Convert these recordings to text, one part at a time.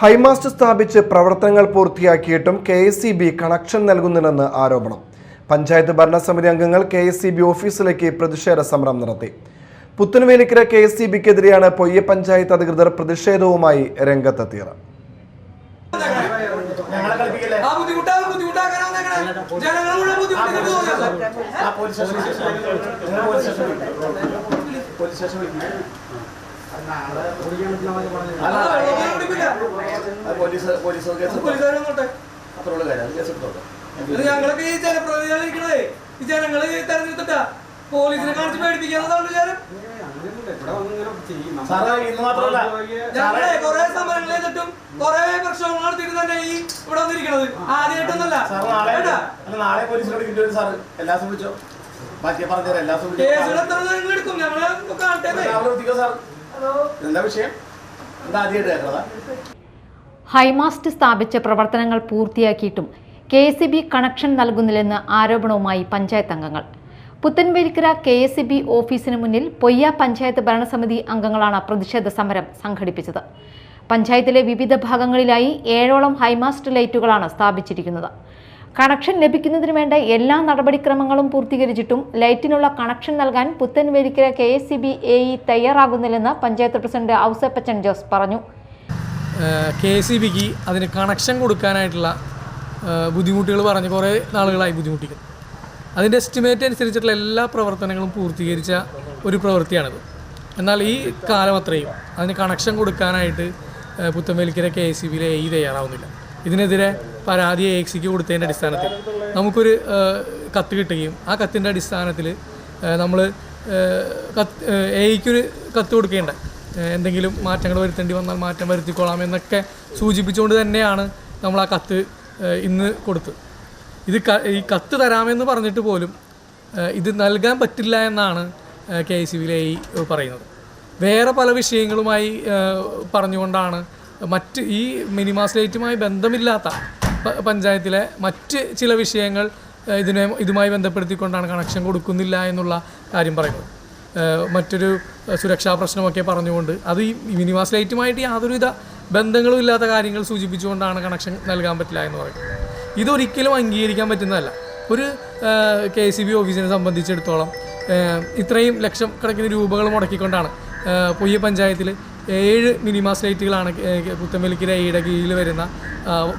High mast സ്ഥാപിച്ച് പ്രവർത്തനങ്ങൾ പൂർത്തിയാക്കിയിട്ടും KSEB connection നൽകുന്നില്ലെന്ന് ആരോപണം. പഞ്ചായത്ത് ഭരണസമിതി അംഗങ്ങൾ KSEB ഓഫീസിലേക്ക് പ്രതിഷേധ സമരം നടത്തി. പുത്തൻവേലിക്കര KSEBക്കെതിരെയാണ് പൊയ്യ പഞ്ചായത്ത് അധികൃതർ പ്രതിഷേധവുമായി രംഗത്തെത്തിയത്. പോലീസിനെ കാണിച്ച് പേടിപ്പിക്കാന്നതാണ് വിചാരം. കുറെ സമരങ്ങൾ ചെയ്തിട്ടും കുറെ പ്രശ്നങ്ങൾ നടത്തിയിട്ട് തന്നെ ഈ ഇവിടെ വന്നിരിക്കണത് ആദ്യമായിട്ടൊന്നല്ല. എടുക്കും ഞങ്ങള് ഹൈമാസ്റ്റ് സ്ഥാപിച്ച് പ്രവർത്തനങ്ങൾ പൂർത്തിയാക്കിയിട്ടും KSEB കണക്ഷൻ നൽകുന്നില്ലെന്ന് ആരോപണവുമായി പഞ്ചായത്ത് അംഗങ്ങൾ. പുത്തൻവേലിക്കര KSEB ഓഫീസിന് മുന്നിൽ പൊയ്യ പഞ്ചായത്ത് ഭരണസമിതി അംഗങ്ങളാണ് പ്രതിഷേധ സമരം സംഘടിപ്പിച്ചത്. പഞ്ചായത്തിലെ വിവിധ ഭാഗങ്ങളിലായി 7ഓളം ഹൈമാസ്റ്റ് ലൈറ്റുകളാണ് സ്ഥാപിച്ചിരിക്കുന്നത്. കണക്ഷൻ ലഭിക്കുന്നതിന് വേണ്ട എല്ലാ നടപടിക്രമങ്ങളും പൂർത്തീകരിച്ചിട്ടും ലൈറ്റിനുള്ള കണക്ഷൻ നൽകാൻ പുത്തൻവേലിക്കര KSEB AE തയ്യാറാകുന്നില്ലെന്ന് പഞ്ചായത്ത് പ്രസിഡന്റ് ഔസേപ്പച്ചൻ ജോസ് പറഞ്ഞു. KSEBക്ക് അതിന് കണക്ഷൻ കൊടുക്കാനായിട്ടുള്ള ബുദ്ധിമുട്ടുകൾ പറഞ്ഞ് കുറേ നാളുകളായി ബുദ്ധിമുട്ടിക്കുന്നു. അതിൻ്റെ എസ്റ്റിമേറ്റ് അനുസരിച്ചിട്ടുള്ള എല്ലാ പ്രവർത്തനങ്ങളും പൂർത്തീകരിച്ച ഒരു പ്രവൃത്തിയാണിത്. എന്നാൽ ഈ കാലം അത്രയും അതിന് കണക്ഷൻ കൊടുക്കാനായിട്ട് പുത്തൻവേലിക്കര KSEBയിലെ AE തയ്യാറാവുന്നില്ല. ഇതിനെതിരെ പരാതി AXക്ക് കൊടുത്തതിൻ്റെ അടിസ്ഥാനത്തിൽ നമുക്കൊരു കത്ത് കിട്ടുകയും ആ കത്തിൻ്റെ അടിസ്ഥാനത്തിൽ നമ്മൾ AEക്കൊരു കത്ത് കൊടുക്കേണ്ട എന്തെങ്കിലും മാറ്റങ്ങൾ വരുത്തേണ്ടി വന്നാൽ മാറ്റം വരുത്തിക്കൊള്ളാം എന്നൊക്കെ സൂചിപ്പിച്ചുകൊണ്ട് തന്നെയാണ് നമ്മൾ ആ കത്ത് ഇന്ന് കൊടുത്തത്. ഈ കത്ത് തരാമെന്ന് പറഞ്ഞിട്ട് പോലും ഇത് നൽകാൻ പറ്റില്ല എന്നാണ് KSEBയിലെ AE പറയുന്നത്. വേറെ പല വിഷയങ്ങളുമായി പറഞ്ഞുകൊണ്ടാണ് മറ്റ് ഈ മിനിമാസ് ലൈറ്റുമായി ബന്ധമില്ലാത്ത പഞ്ചായത്തിലെ മറ്റ് ചില വിഷയങ്ങൾ ഇതുമായി ബന്ധപ്പെടുത്തിക്കൊണ്ടാണ് കണക്ഷൻ കൊടുക്കുന്നില്ല എന്നുള്ള കാര്യം പറയുന്നത്. മറ്റൊരു സുരക്ഷാ പ്രശ്നമൊക്കെ പറഞ്ഞുകൊണ്ട് അത് ഈ മിനിമാസ് ലൈറ്റുമായിട്ട് യാതൊരുവിധ ബന്ധങ്ങളും ഇല്ലാത്ത കാര്യങ്ങൾ സൂചിപ്പിച്ചുകൊണ്ടാണ് കണക്ഷൻ നൽകാൻ പറ്റില്ല എന്ന് പറയുന്നത്. ഇതൊരിക്കലും അംഗീകരിക്കാൻ പറ്റുന്നതല്ല. ഒരു KSEB ഓഫീസിനെ സംബന്ധിച്ചിടത്തോളം ഇത്രയും ലക്ഷക്കണക്കിന് രൂപകൾ മുടക്കിക്കൊണ്ടാണ് പൊയ്യ പഞ്ചായത്തിൽ 7 മിനിമാസ് ലൈറ്റുകളാണ് പുത്തൻവേലിക്കര AEയുടെ കീഴിൽ വരുന്ന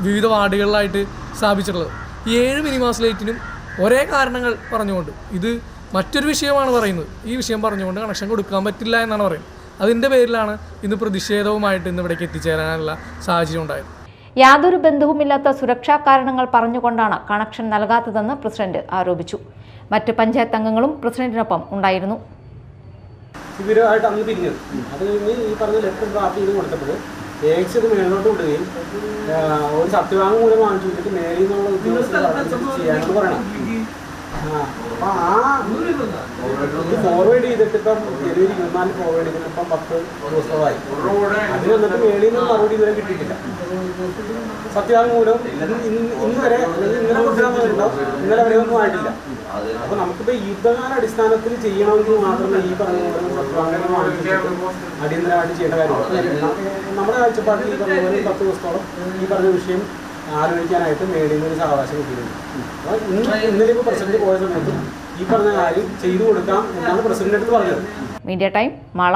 വിവിധ വാർഡുകളിലായിട്ട് സ്ഥാപിച്ചിട്ടുള്ളത്. ഈ 7 മിനിമാസ് ലൈറ്റിനും ഒരേ കാരണങ്ങൾ പറഞ്ഞുകൊണ്ട് ഇത് മറ്റൊരു വിഷയമാണ് പറയുന്നത്. ഈ വിഷയം പറഞ്ഞുകൊണ്ട് കണക്ഷൻ കൊടുക്കാൻ പറ്റില്ല എന്നാണ് പറയുന്നത്. അതിൻ്റെ പേരിലാണ് ഇന്ന് പ്രതിഷേധവുമായിട്ട് ഇന്ന് ഇവിടേക്ക് എത്തിച്ചേരാനുള്ള സാഹചര്യം ഉണ്ടായത്. യാതൊരു ബന്ധവുമില്ലാത്ത സുരക്ഷാ കാരണങ്ങൾ പറഞ്ഞുകൊണ്ടാണ് കണക്ഷൻ നൽകാത്തതെന്ന് പ്രസിഡന്റ് ആരോപിച്ചു. മറ്റ് പഞ്ചായത്ത് അംഗങ്ങളും പ്രസിഡന്റിനൊപ്പം ഉണ്ടായിരുന്നു. ഇവരുമായിട്ട് അന്ന് പിരിഞ്ഞത് അത് കഴിഞ്ഞ് ഈ പറഞ്ഞ ലെറ്റർ ഡ്രാഫ്റ്റ് ചെയ്ത് കൊടുത്തപ്പോൾ AX അത് മേലോട്ട് വിടുകയും ഒരു സത്യവാങ്മൂലം വാങ്ങിച്ചു കൊടുത്തിട്ട് മേലിൽ നിന്നുള്ള ഉദ്യോഗസ്ഥർ ചെയ്യാനെന്ന് പറയണം. അപ്പോൾ ഇത് ഫോർവേഡ് ചെയ്തിട്ട് ഇപ്പം ജനുവരി 24 ഫോർവേഡ് ചെയ്തിട്ട് ഇപ്പം 10 ദിവസമായി. അതിന് വന്നിട്ട് മേളിൽ നിന്ന് മറുപടി ഇതുവരെ കിട്ടിയിട്ടില്ല. സത്യവാങ്മൂലം ഇന്ന് വരെ അല്ലെങ്കിൽ ഇന്നലെ കൊടുത്തിട്ടുണ്ടോ ഇന്നലെ വരെ ഒന്നും ആയിട്ടില്ല. അപ്പോൾ നമുക്കിപ്പോൾ യുദ്ധകാല അടിസ്ഥാനത്തിൽ ചെയ്യണമെങ്കിൽ മാത്രമേ ഈ പറഞ്ഞ സത്യവാങ്മൂലം വാങ്ങിച്ചിട്ട് അടിയന്തരമായിട്ട് ചെയ്യേണ്ട കാര്യമാണ്. നമ്മുടെ കാഴ്ചപ്പാട്ടിൽ ഈ പറഞ്ഞ പോലെ 10 ദിവസത്തോളം ഈ പറഞ്ഞ വിഷയം ആലോചിക്കാനായിട്ട് മേളിൽ നിന്ന് ഒരു സാവകാശം കിട്ടിയിട്ടുണ്ട്. അപ്പോൾ ഇന്നലെ ഇപ്പോൾ പ്രസിഡന്റ് പോയ സമയത്ത് ഈ പറഞ്ഞ കാര്യം ചെയ്തു കൊടുക്കാം എന്നാണ് പ്രസിഡന്റ് അടുത്ത് പറഞ്ഞത്. Media time Mala.